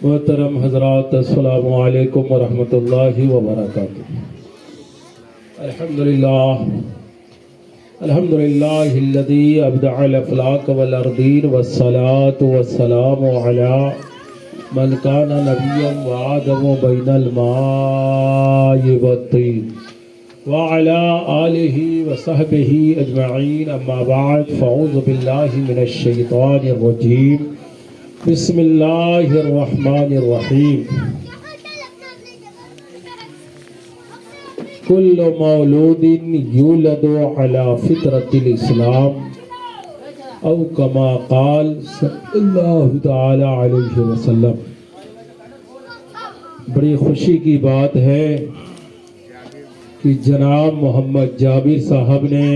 محترم حضرات، السلام علیکم ورحمۃ اللہ وبرکاتہ۔ الحمدللہ الذی ابدع الافلاک والارضین والصلاة والسلام علی من کان نبیا وآدم بین الماء والطین وعلی آلہ وصحبہ اجمعین، اما بعد، فاعوذ باللہ من الشیطان الرجیم، بسم اللہ الرحمن الرحیم۔ کل مولود یولد علی فطرۃ الاسلام او کما قال صلی اللہ تعالی علیہ وسلم۔ بڑی خوشی کی بات ہے کہ جناب محمد جابر صاحب نے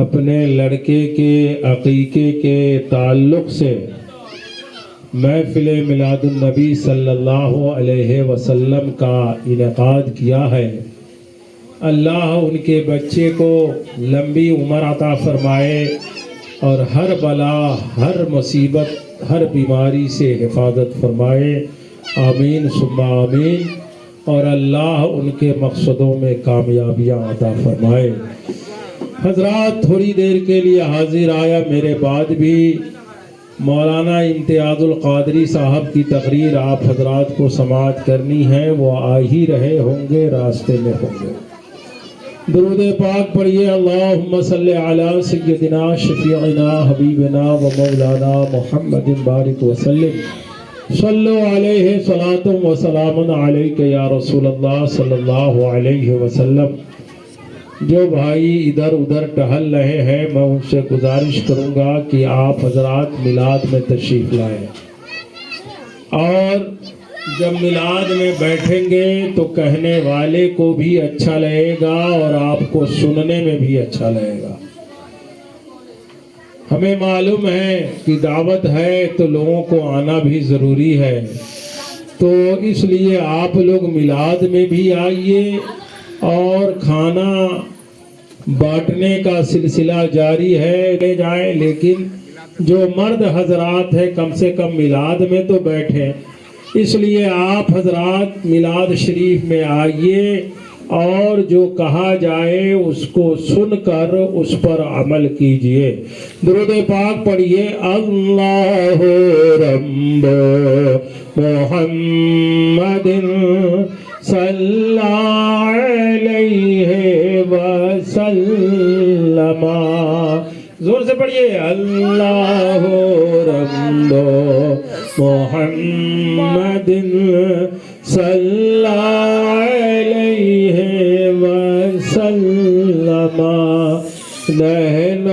اپنے لڑکے کے عقیقے کے تعلق سے محفل میلاد النبی صلی اللہ علیہ وسلم کا انعقاد کیا ہے۔ اللہ ان کے بچے کو لمبی عمر عطا فرمائے اور ہر بلا، ہر مصیبت، ہر بیماری سے حفاظت فرمائے، آمین ثم آمین، اور اللہ ان کے مقصدوں میں کامیابیاں عطا فرمائے۔ حضرات، تھوڑی دیر کے لیے حاضر آیا، میرے بعد بھی مولانا امتیاز القادری صاحب کی تقریر آپ حضرات کو سماعت کرنی ہے، وہ آ ہی رہے ہوں گے، راستے میں ہوں گے۔ درود پاک پڑھیے، اللہم صلی علی سیدنا شفیعنا حبیبنا و مولانا محمد بارک وسلم، صلو علیہ صلاۃ و سلام علیک یا رسول اللہ صلی اللہ علیہ وسلم۔ جو بھائی ادھر ادھر ٹہل رہے ہیں، میں ان سے گزارش کروں گا کہ آپ حضرات میلاد میں تشریف لائیں، اور جب میلاد میں بیٹھیں گے تو کہنے والے کو بھی اچھا لگے گا اور آپ کو سننے میں بھی اچھا لگے گا۔ ہمیں معلوم ہے کہ دعوت ہے تو لوگوں کو آنا بھی ضروری ہے، تو اس لیے آپ لوگ میلاد میں بھی آئیے اور کھانا بانٹنے کا سلسلہ جاری ہے، لے جائیں، لیکن جو مرد حضرات ہیں کم سے کم میلاد میں تو بیٹھیں۔ اس لیے آپ حضرات میلاد شریف میں آئیے اور جو کہا جائے اس کو سن کر اس پر عمل کیجئے۔ درود پاک پڑھیے، اللہ رب محمد صلی علیہ وسلم۔ زور سے پڑھیے، اللہ رب محمد صلی علیہ وسلم، نحن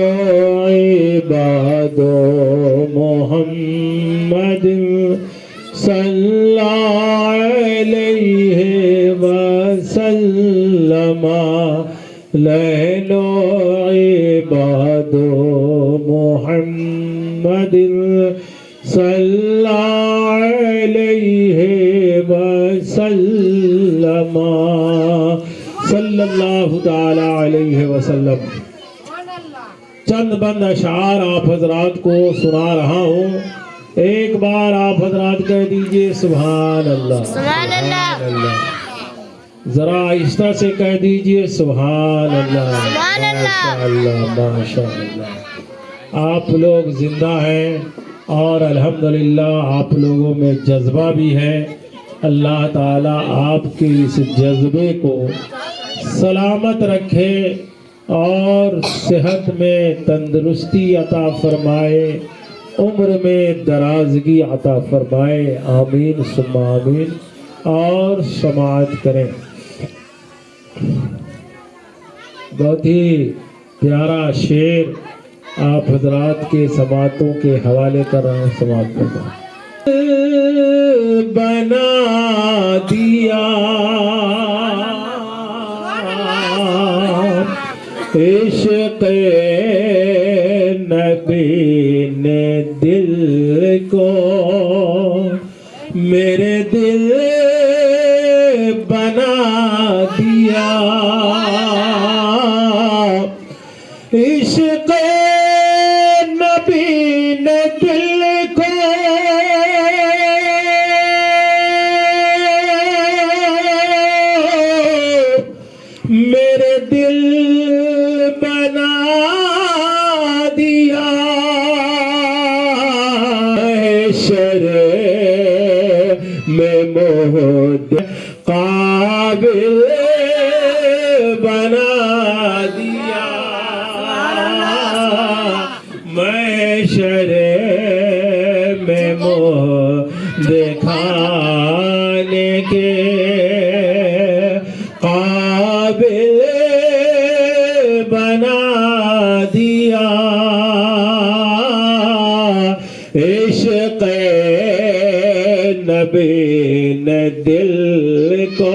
عباد محمد صلی علیہ وسلم، نحن عباد محمد صلی علیہ وسلم، صلی اللہ تعالی علیہ وسلم۔ چند بند اشعار آپ حضرات کو سنا رہا ہوں، ایک بار آپ حضرات کہہ دیجئے سبحان اللہ، سبحان اللہ، ذرا آہستہ سے کہہ دیجئے سبحان اللہ، سبحان اللہ، ماشاء اللہ۔ آپ لوگ زندہ ہیں اور الحمدللہ آپ لوگوں میں جذبہ بھی ہے۔ اللہ تعالیٰ آپ کے اس جذبے کو سلامت رکھے اور صحت میں تندرستی عطا فرمائے، عمر میں درازگی عطا فرمائے، آمین ثم آمین۔ اور سماعت کریں، بہت ہی پیارا شعر آپ حضرات کے سماعتوں کے حوالے کر رہا ہوں، سماعت کرتا ہوں۔ بنا دیا عشق نبی نے دل کو، میرے دل بنا میں مہد قابل بنا دیا محشر میں مہد کھانے کے قابل بنا دیا عشق نبی نے دل کو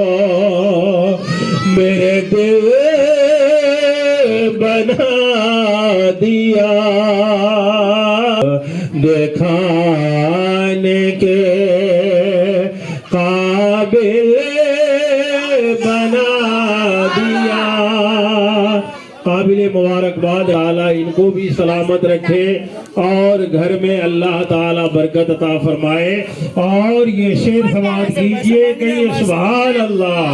میرے دل بنا دیا دکھانے کے قابل بنا دیا قابل مبارکباد اعلیٰ ان کو بھی سلامت رکھے اور گھر میں اللہ تعالیٰ برکت عطا فرمائے اور یہ شعر سماعت کیجئے کہ سبحان اللہ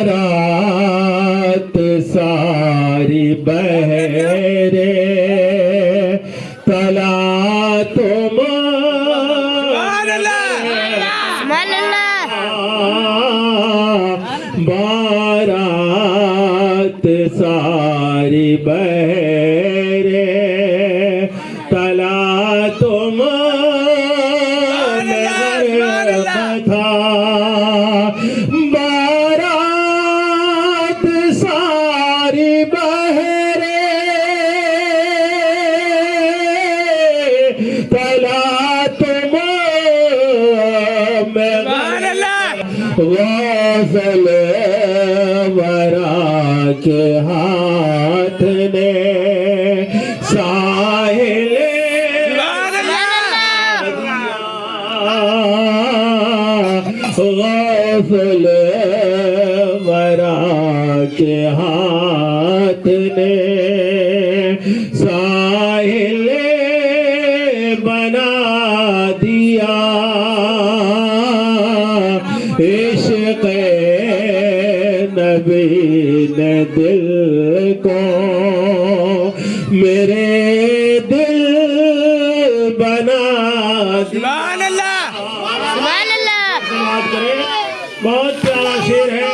بارات ساری بہرے تلا تم بارات ساری بہرے تلا تم تھا بارات ساری بہرے تلا تم غافل ورا کے ہاتھ نے ساحل غافل ورا کے ہاتھ نے ساحل بنا دیا عشق نبی نے دل کو میرے دل بنا دیا سبحان اللہ بہت پیارا شعر ہے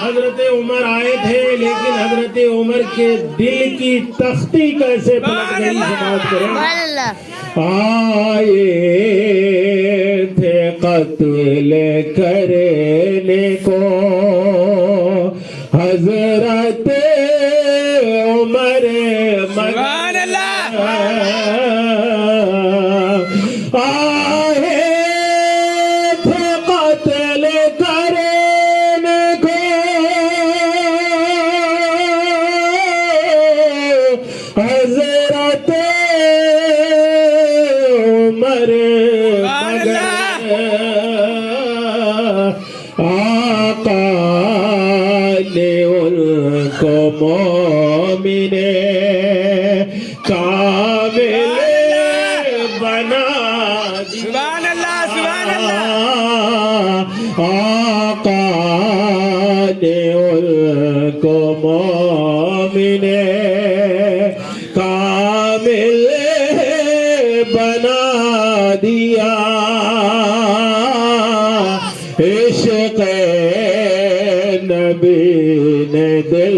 حضرت عمر آئے تھے لیکن حضرت عمر کے دل کی تختی کیسے پلٹ گئی سماعت کریں سبحان اللہ آئے تھے قتل کرنے کو حضرت عمر سبحان اللہ آئے تھے قتل کرنے کو حضرت عمر آقا نے ان کو مومن کامل بنا دیا سبحان اللہ آقا نے ان کو مومن کامل بنا دیا عشق نبی نے دل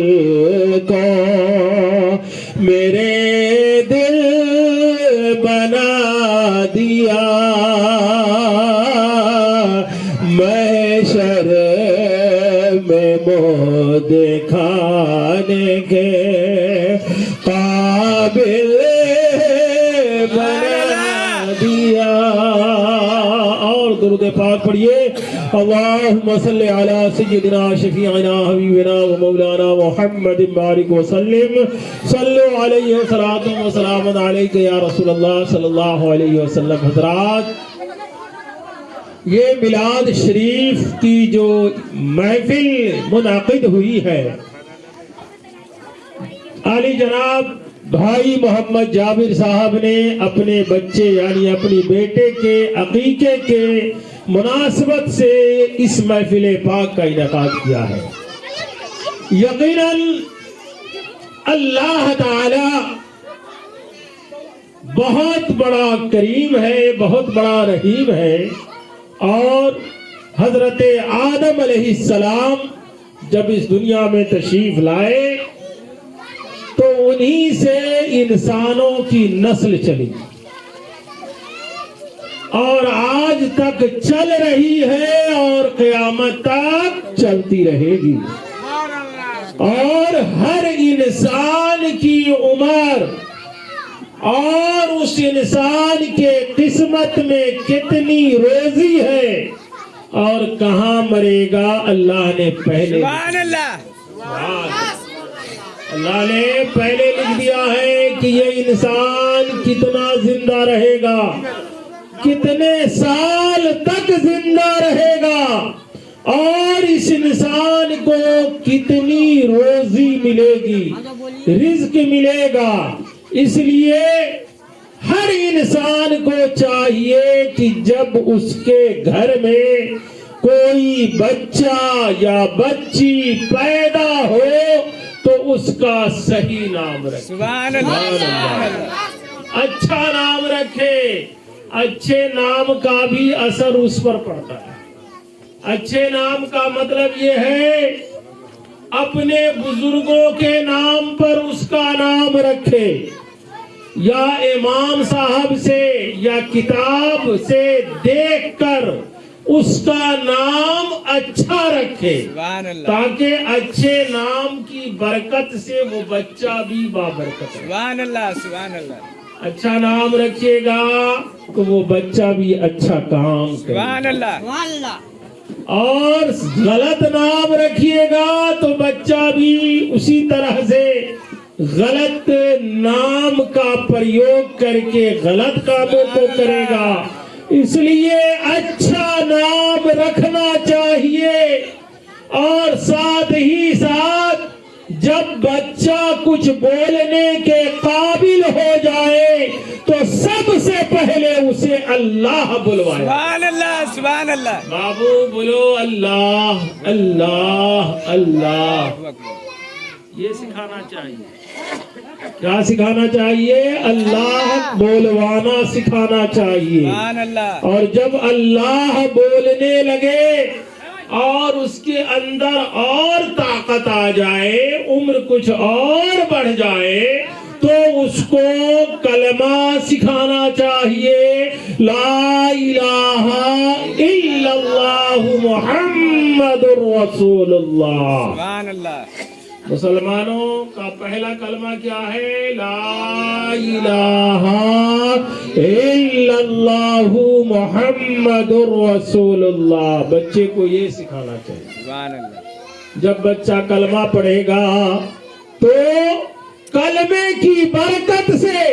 کو میرے دل بنا دیا محشر میں منہ دکھانے کے قابل بنا دیا اور درود پاک پڑھیے اللہم صلی علی سیدنا شفیعنا حبیبنا و مولانا محمد بارک وسلم صلو علیہ صلاۃ و سلام علیک یا رسول اللہ صلی اللہ علیہ وسلم حضرات یہ میلاد شریف کی جو محفل منعقد ہوئی ہے علی جناب بھائی محمد جابر صاحب نے اپنے بچے یعنی اپنی بیٹے کے عقیقے کے مناسبت سے اس محفل پاک کا انعقاد کیا ہے یقیناً اللہ تعالی بہت بڑا کریم ہے، بہت بڑا رحیم ہے. اور حضرت آدم علیہ السلام جب اس دنیا میں تشریف لائے تو انہی سے انسانوں کی نسل چلی اور آج تک چل رہی ہے اور قیامت تک چلتی رہے گی. اور ہر انسان کی عمر اور اس انسان کے قسمت میں کتنی روزی ہے اور کہاں مرے گا اللہ نے پہلے سبحان اللہ. اللہ نے پہلے لکھ دیا ہے کہ یہ انسان کتنا زندہ رہے گا، کتنے سال تک زندہ رہے گا اور اس انسان کو کتنی روزی ملے گی، رزق ملے گا. اس لیے ہر انسان کو چاہیے کہ جب اس کے گھر میں کوئی بچہ یا بچی پیدا ہو تو اس کا صحیح نام رکھے. سبحان اللہ. اچھا نام رکھے. اچھے نام کا بھی اثر اس پر پڑتا ہے. اچھے نام کا مطلب یہ ہے اپنے بزرگوں کے نام پر اس کا نام رکھے، یا امام صاحب سے یا کتاب سے دیکھ کر اس کا نام اچھا رکھے سبحان اللہ. تاکہ اچھے نام کی برکت سے وہ بچہ بھی بابرکت ہے. سبحان اللہ. سبحان اللہ. اچھا نام رکھیے گا تو وہ بچہ بھی اچھا کام کرے. سبحان اللہ. اور غلط نام رکھیے گا تو بچہ بھی اسی طرح سے غلط نام کا پریوگ کر کے غلط کاموں کو کرے گا. اس لیے اچھا نام رکھنا چاہیے. اور ساتھ ہی ساتھ جب بچہ کچھ بولنے کے قابل ہو جائے تو سب سے پہلے اسے اللہ بلوائے. سبحان اللہ. سبحان اللہ. بابو بولو اللہ اللہ اللہ. یہ سکھانا چاہیے. کیا سکھانا چاہیے؟ اللہ بولوانا سکھانا چاہیے. سبحان اللہ. اور جب اللہ بولنے لگے اور اس کے اندر اور طاقت آ جائے، عمر کچھ اور بڑھ جائے تو اس کو کلمہ سکھانا چاہیے. لا الہ الا اللہ محمد رسول اللہ. سبحان اللہ. مسلمانوں کا پہلا کلمہ کیا ہے؟ لا الہ الا اللہ محمد رسول اللہ. بچے کو یہ سکھانا چاہیے. سبحان اللہ. جب بچہ کلمہ پڑھے گا تو کلمے کی برکت سے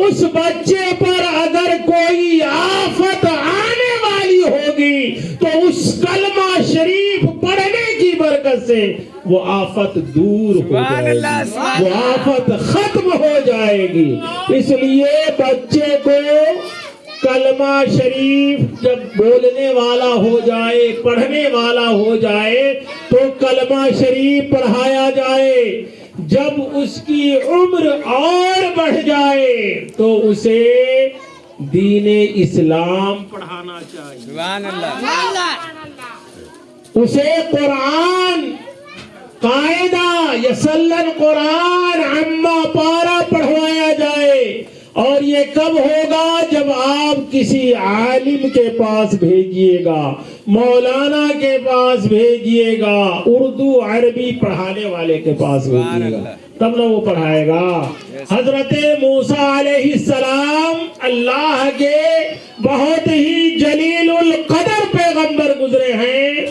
اس بچے پر اگر کوئی آفت آنے والی ہوگی تو اس کلمہ شریف پڑھنے کی برکت سے وہ آفت دور ہو جائے گی، وہ آفت ختم ہو جائے گی. اس لیے بچے کو کلمہ شریف جب بولنے والا ہو جائے، پڑھنے والا ہو جائے تو کلمہ شریف پڑھایا جائے. جب اس کی عمر اور بڑھ جائے تو اسے دین اسلام پڑھانا چاہیے. سبحان اللہ. اسے قرآن قاعدہ یسلن قرآن عما پارا پڑھوایا جائے. اور یہ کب ہوگا؟ جب آپ کسی عالم کے پاس بھیجیے گا، مولانا کے پاس بھیجیے گا، اردو عربی پڑھانے والے کے پاس بھیجیے گا، تب نہ وہ پڑھائے گا. حضرت موسیٰ علیہ السلام اللہ کے بہت ہی جلیل القدر پیغمبر گزرے ہیں.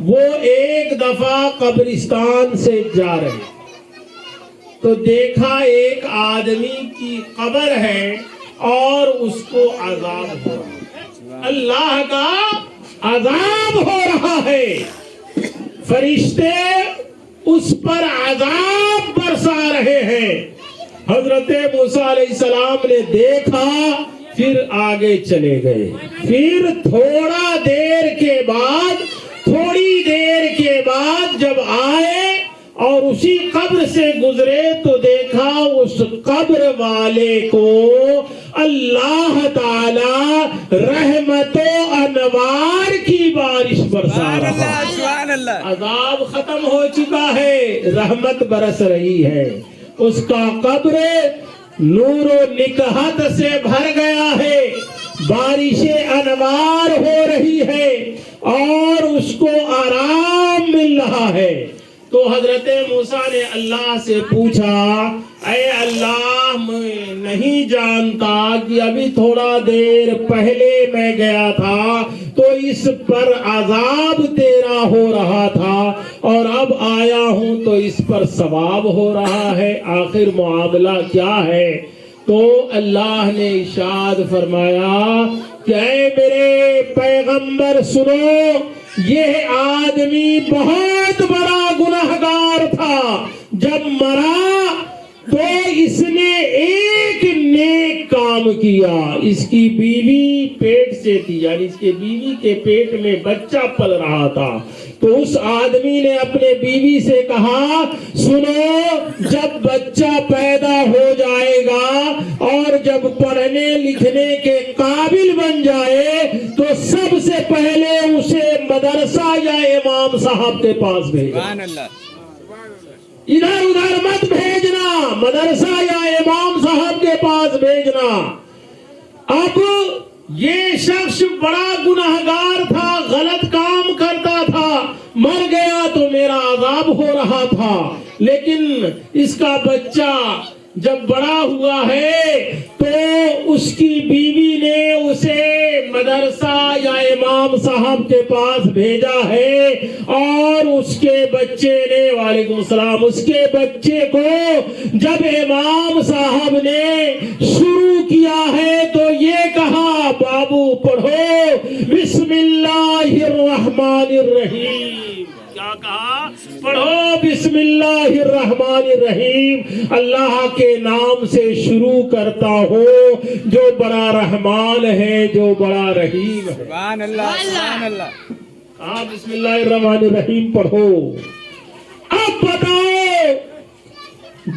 وہ ایک دفعہ قبرستان سے جا رہے تو دیکھا ایک آدمی کی قبر ہے اور اس کو عذاب ہو رہا ہے. اللہ کا عذاب ہو رہا ہے. فرشتے اس پر عذاب برسا رہے ہیں. حضرت موسیٰ علیہ السلام نے دیکھا، پھر آگے چلے گئے. پھر تھوڑی دیر کے بعد جب آئے اور اسی قبر سے گزرے تو دیکھا اس قبر والے کو اللہ تعالی رحمت و انوار کی بارش برسا سبحان رہا اللہ ہے. سبحان اللہ عذاب ختم ہو چکا ہے، رحمت برس رہی ہے. اس کا قبر نور و نکہت سے بھر گیا ہے، بارش انوار ہو رہی ہے اور اس کو آرام مل رہا ہے. تو حضرت موسیٰ نے اللہ سے پوچھا، اے اللہ میں نہیں جانتا کہ ابھی تھوڑا دیر پہلے میں گیا تھا تو اس پر عذاب تیرا ہو رہا تھا اور اب آیا ہوں تو اس پر ثواب ہو رہا ہے، آخر معاملہ کیا ہے؟ تو اللہ نے ارشاد فرمایا کہ اے میرے پیغمبر سنو، یہ آدمی بہت بڑا گنہگار تھا. جب مرا تو اس نے ایک نیک کام کیا. اس کی بیوی پیٹ سے تھی، یعنی اس کے بیوی کے پیٹ میں بچہ پل رہا تھا. تو اس آدمی نے اپنے بیوی سے کہا، سنو، جب بچہ پیدا ہو جائے گا اور جب پڑھنے لکھنے کے قابل بن جائے تو سب سے پہلے اسے مدرسہ یا امام صاحب کے پاس بھیجنا. سبحان اللہ ادھر ادھر مت بھیجنا، مدرسہ یا امام صاحب کے پاس بھیجنا. اب یہ شخص بڑا گنہگار تھا، غلط کام کرتا تھا، مر گیا تو میرا عذاب ہو رہا تھا، لیکن اس کا بچہ جب بڑا ہوا ہے تو اس کی بیوی نے اسے مدرسہ یا امام صاحب کے پاس بھیجا ہے اور اس کے بچے نے، وعلیکم السلام، اس کے بچے کو جب امام صاحب نے شروع کیا ہے تو یہ کہا، بابو پڑھو بسم اللہ الرحمن الرحیم. کیا کہا؟ پڑھو بسم اللہ الرحمن الرحیم. اللہ کے نام سے شروع کرتا ہوں جو بڑا رحمان ہے، جو بڑا رحیم ہے. سبحان اللہ سبحان اللہ ہاں، بسم اللہ الرحمن الرحیم پڑھو. اب بتاؤ،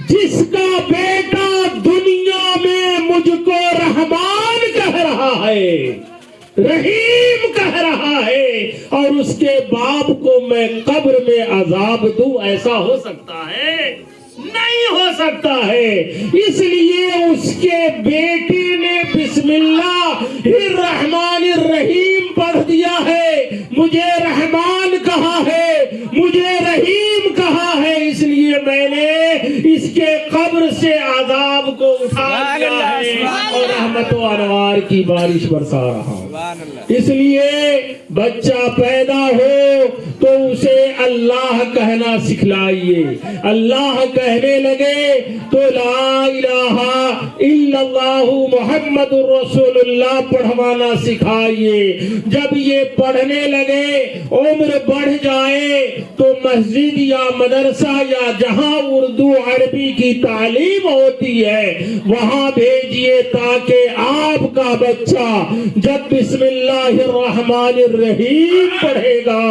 جس کا بیٹا دنیا میں مجھ کو رحمان کہہ رہا ہے، رحیم کہہ رہا ہے، اور اس کے باپ کو میں قبر میں عذاب دوں، ایسا ہو سکتا ہے؟ نہیں ہو سکتا ہے. اس لیے اس کے بیٹے نے بسم اللہ الرحمن الرحیم پڑھ دیا ہے. مجھے رحمان کہا ہے، مجھے رحیم کہا ہے، اس لیے میں نے اس کے قبر سے عذاب کو اٹھا لیا ہے اور رحمت و انوار کی بارش برسا رہا ہوں. سبحان اللہ. اس لیے بچہ پیدا ہو تو اسے اللہ کہنا سکھلائیے. اللہ کہنے لگے تو لا الہ الا اللہ محمد الرسول اللہ پڑھوانا سکھائیے. جب یہ پڑھنے لگے، عمر بڑھ جائے تو مسجد یا مدرسہ یا جہاں اردو عربی کی تعلیم ہوتی ہے وہاں بھیجیے، تاکہ آپ کا بچہ جب بسم اللہ الرحمن الرحیم پڑھے گا،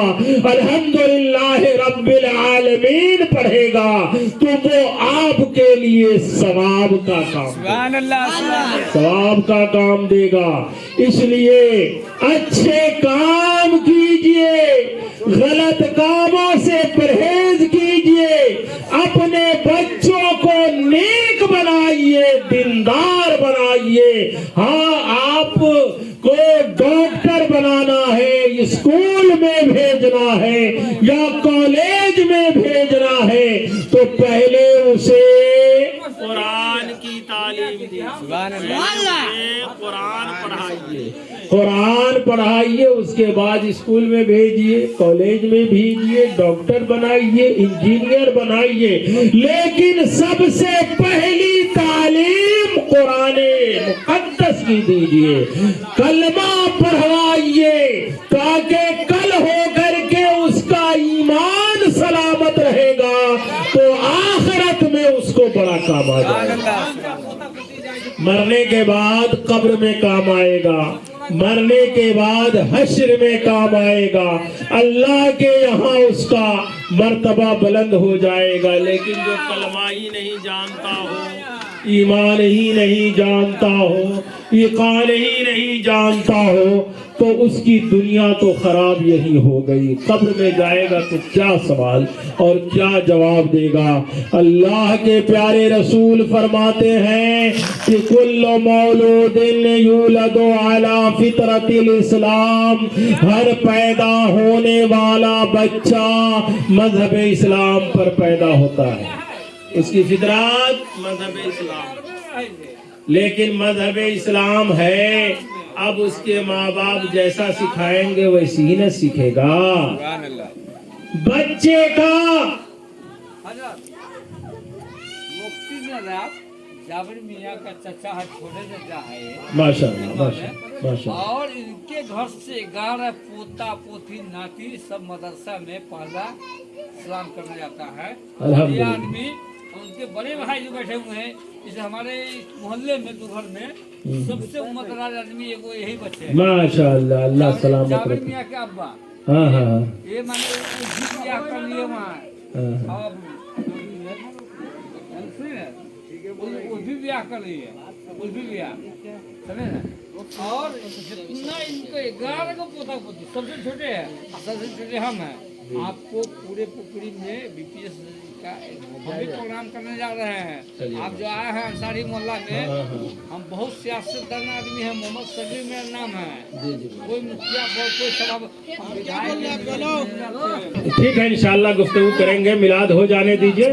الحمدللہ رب العالمین پڑھے گا، تو وہ آپ کے لیے ثواب کا کام، سبحان اللہ سبحان اللہ ثواب کا کام دے گا. اس لیے اچھے کام کیجئے، غلط کاموں سے پرہیز کیجئے، اپنے بچوں کو نیک بنائیے، دیندار بنائیے. ہاں، آپ کو ڈاکٹر بنانا ہے، اسکول میں بھیجنا ہے یا کالج میں بھیجنا ہے تو پہلے اسے قرآن کی تعلیم دی. سبحان اللہ. قرآن پڑھائیے، قرآن پڑھائیے، اس کے بعد اسکول میں بھیجیے، کالج میں بھیجیے، ڈاکٹر بنائیے، انجینئر بنائیے، لیکن سب سے پہلی تعلیم قرآن مقدس کی دیجیے. کلمہ پڑھوائیے تاکہ کل ہو کر کے اس کا ایمان سلامت رہے گا تو آخرت میں اس کو بڑا کام آ جائے گا. مرنے کے بعد قبر میں کام آئے گا. مرنے کے بعد حشر میں کام آئے گا، اللہ کے یہاں اس کا مرتبہ بلند ہو جائے گا۔ لیکن جو کلمہ ہی نہیں جانتا ہو، ایمان ہی نہیں جانتا ہو، یقین ہی نہیں جانتا ہو، تو اس کی دنیا تو خراب یہی ہو گئی۔ قبر میں جائے گا تو کیا سوال اور کیا جواب دے گا؟ اللہ کے پیارے رسول فرماتے ہیں کہ کل مولود یولد علی فطرت الاسلام، ہر پیدا ہونے والا بچہ مذہب اسلام پر پیدا ہوتا ہے، اس کی فطرت مذہب اسلام۔ لیکن مذہب اسلام ہے، اب اس کے ماں باپ جیسا سکھائیں گے ویسی ہی نہ سیکھے گا۔ سبحان اللہ۔ بچے کا حضرت مفتی نظام جابر میاں کا چچا ہے، چھوٹے چچا ہے ماشاء اللہ ماشاء اللہ۔ اور ان کے گھر سے 11 پوتا پوتی ناتی سب مدرسہ میں پہلا سلام کرنے جاتا ہے۔ الحمدللہ۔ یہ آدمی ان کے بڑے بھائی جو بیٹھے ہوئے ہیں، جیسے ہمارے محلے میں دوپہر میں سب سے عمر دراز آدمی یہی بچے ہیں، ماشاء اللہ، اللہ سلامت جابر رکھے۔ میاں کے ابا۔ ہاں ہاں ہاں یہ مانے بیاہ کر لیے وہاں ہاں۔ اور وہ بھی بیاہ کر رہی ہے، وہ بھی بیاہ سمجھے نا۔ اور جتنا ان کو 11 کو پوتا پوتی، سب سے چھوٹے ہیں، سب سے چھوٹے ہم ہیں۔ آپ کو پورے پکڑی میں بی پی ایس کا ہم بھی پروگرام کرنے جا رہے ہیں۔ آپ جو آئے ہیں انصاری محلہ میں، ہم بہت سیاست دان آدمی ہیں، محمد صدیق میرا نام ہے، کوئی مکھیا کوئی سبب ٹھیک ہے، انشاءاللہ گفتگو کریں گے، میلاد ہو جانے دیجئے۔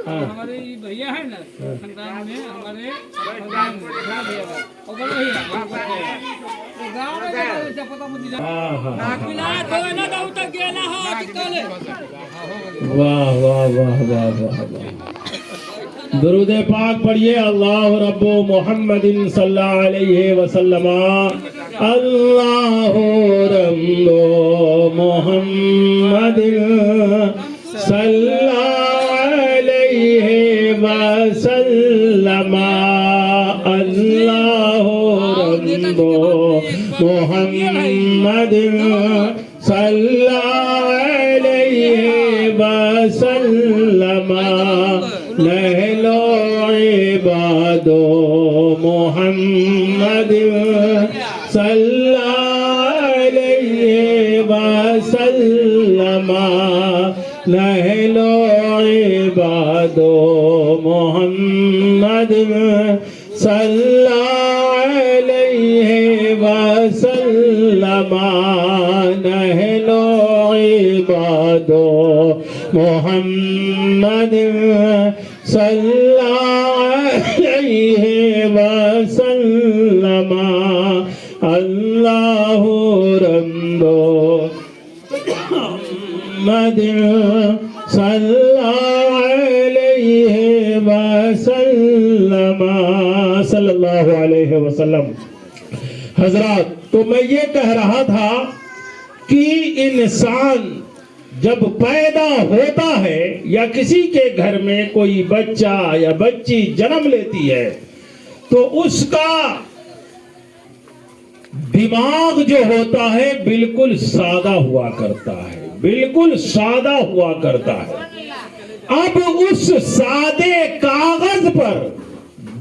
ہمارے یہ بھیا ہے نا خاندان میں، ہمارے خاندان میں بڑا بھیا ہے اور بڑا بھیا ہے، گاؤں میں کیا پتہ مجھے ہاں ہاں۔ ناکلات ہوئے نا داؤ تک گیا نا ہاتھ کالے۔ واہ واہ واہ واہ واہ واہ۔ درود پاک پڑھیے، اللہ رب محمد صلی اللہ علیہ وسلم، اللہ رب محمد صلی اللہ علیہ وسلم، اللہ رب محمد صلی اللہ علیہ وسلم، لہلو عبادو محمد صلی اللہ علیہ وسلم، لہلو عبادو محمد صلی اللہ علیہ وسلم، لہلو عبادو محمد صلی اللہ علیہ وسلم، اللہ رب محمد صلی اللہ علیہ وسلم، صلی اللہ علیہ وسلم۔ حضرات، تو میں یہ کہہ رہا تھا کہ انسان جب پیدا ہوتا ہے یا کسی کے گھر میں کوئی بچہ یا بچی جنم لیتی ہے تو اس کا دماغ جو ہوتا ہے بالکل سادہ ہوا کرتا ہے، بالکل سادہ ہوا کرتا ہے۔ اب اس سادے کاغذ پر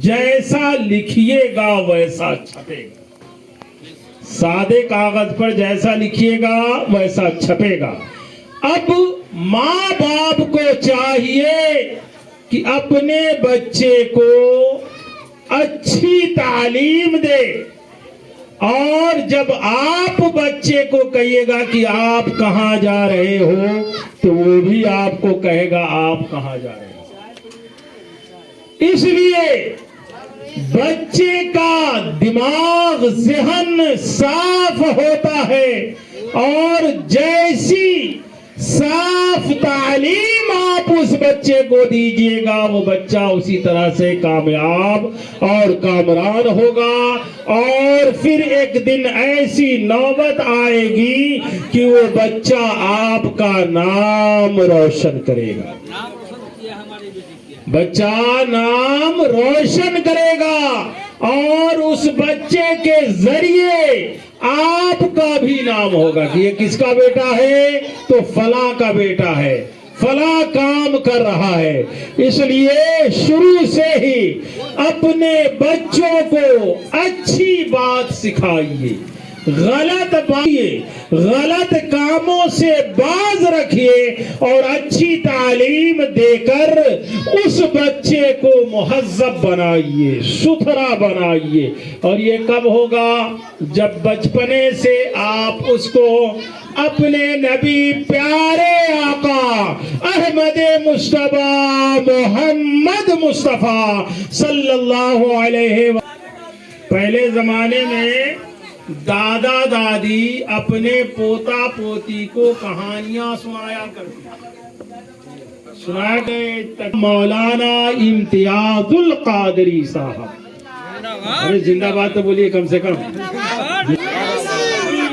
جیسا لکھیے گا ویسا چھپے گا، سادے کاغذ پر جیسا لکھیے گا ویسا چھپے گا۔ اب ماں باپ کو چاہیے کہ اپنے بچے کو اچھی تعلیم دے، اور جب آپ بچے کو کہیے گا کہ آپ کہاں جا رہے ہو تو وہ بھی آپ کو کہے گا آپ کہاں جا رہے ہو۔ اس لیے بچے کا دماغ ذہن صاف ہوتا ہے، اور جیسی صاف تعلیم آپ اس بچے کو دیجئے گا وہ بچہ اسی طرح سے کامیاب اور کامران ہوگا، اور پھر ایک دن ایسی نوبت آئے گی کہ وہ بچہ آپ کا نام روشن کرے گا، بچہ نام روشن کرے گا، اور اس بچے کے ذریعے آپ کا بھی نام ہوگا کہ یہ کس کا بیٹا ہے، تو فلاں کا بیٹا ہے، فلاں کام کر رہا ہے۔ اس لیے شروع سے ہی اپنے بچوں کو اچھی بات سکھائیے، غلط کاموں سے باز رکھیے اور اچھی تعلیم دے کر اس بچے کو مہذب بنائیے، ستھرا بنائیے۔ اور یہ کب ہوگا؟ جب بچپنے سے آپ اس کو اپنے نبی پیارے آقا احمد مصطفیٰ محمد مصطفیٰ صلی اللہ علیہ وسلم۔ پہلے زمانے میں دادا دادی اپنے پوتا پوتی کو کہانیاں سنایا کرتے، مولانا امتیاز القادری صاحب، ارے زندہ باد تو بولیے کم سے کم۔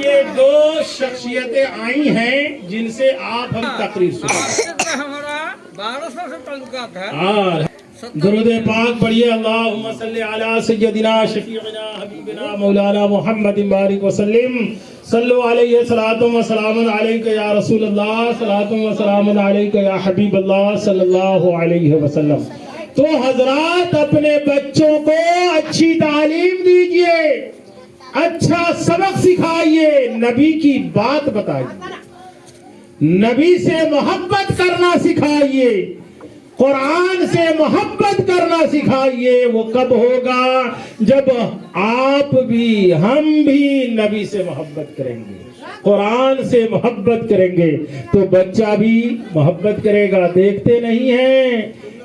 یہ دو شخصیتیں آئی ہیں جن سے آپ ہم تقریر سنیں۔ ہمارا 1200 سے تعلقات ہے۔ ہاں، درود پاک پڑھیے، اللہم صلی علی سیدنا شفیعنا حبیبنا مولانا محمد بارک وسلم، صلو علیہ صلاۃ و سلام علیک یا رسول اللہ، صلاۃ و سلام علیک یا حبیب اللہ صلی اللہ علیہ وسلم۔ تو حضرات اپنے بچوں کو اچھی تعلیم دیجئے، اچھا سبق سکھائیے، نبی کی بات بتائیے، نبی سے محبت کرنا سکھائیے، قرآن سے محبت کرنا سکھائیے۔ وہ کب ہوگا؟ جب آپ بھی ہم بھی نبی سے محبت کریں گے، قرآن سے محبت کریں گے تو بچہ بھی محبت کرے گا۔ دیکھتے نہیں ہیں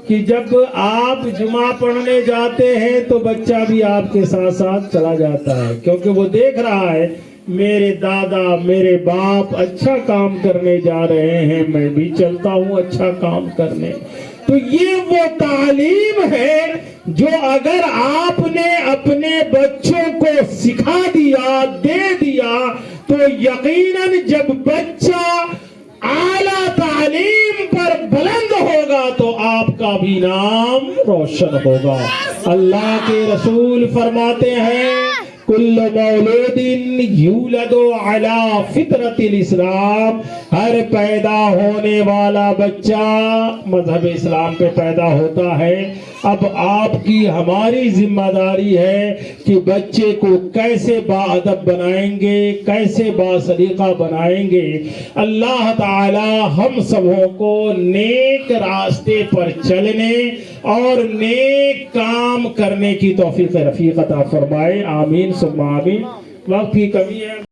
کہ جب آپ جمعہ پڑھنے جاتے ہیں تو بچہ بھی آپ کے ساتھ ساتھ چلا جاتا ہے، کیونکہ وہ دیکھ رہا ہے میرے دادا میرے باپ اچھا کام کرنے جا رہے ہیں، میں بھی چلتا ہوں اچھا کام کرنے۔ تو یہ وہ تعلیم ہے جو اگر آپ نے اپنے بچوں کو سکھا دیا، دے دیا، تو یقیناً جب بچہ اعلیٰ تعلیم پر بلند ہوگا تو آپ کا بھی نام روشن ہوگا۔ اللہ کے رسول فرماتے ہیں کل مولود یولد علی فطرت الاسلام، ہر پیدا ہونے والا بچہ مذہب اسلام پہ پیدا ہوتا ہے۔ اب آپ کی ہماری ذمہ داری ہے کہ بچے کو کیسے باادب بنائیں گے، کیسے باسلیقہ بنائیں گے۔ اللہ تعالی ہم سبوں کو نیک راستے پر چلنے اور نیک کام کرنے کی توفیق رفیق عطا فرمائے، آمین ثم آمین۔ وقت کی کمی ہے۔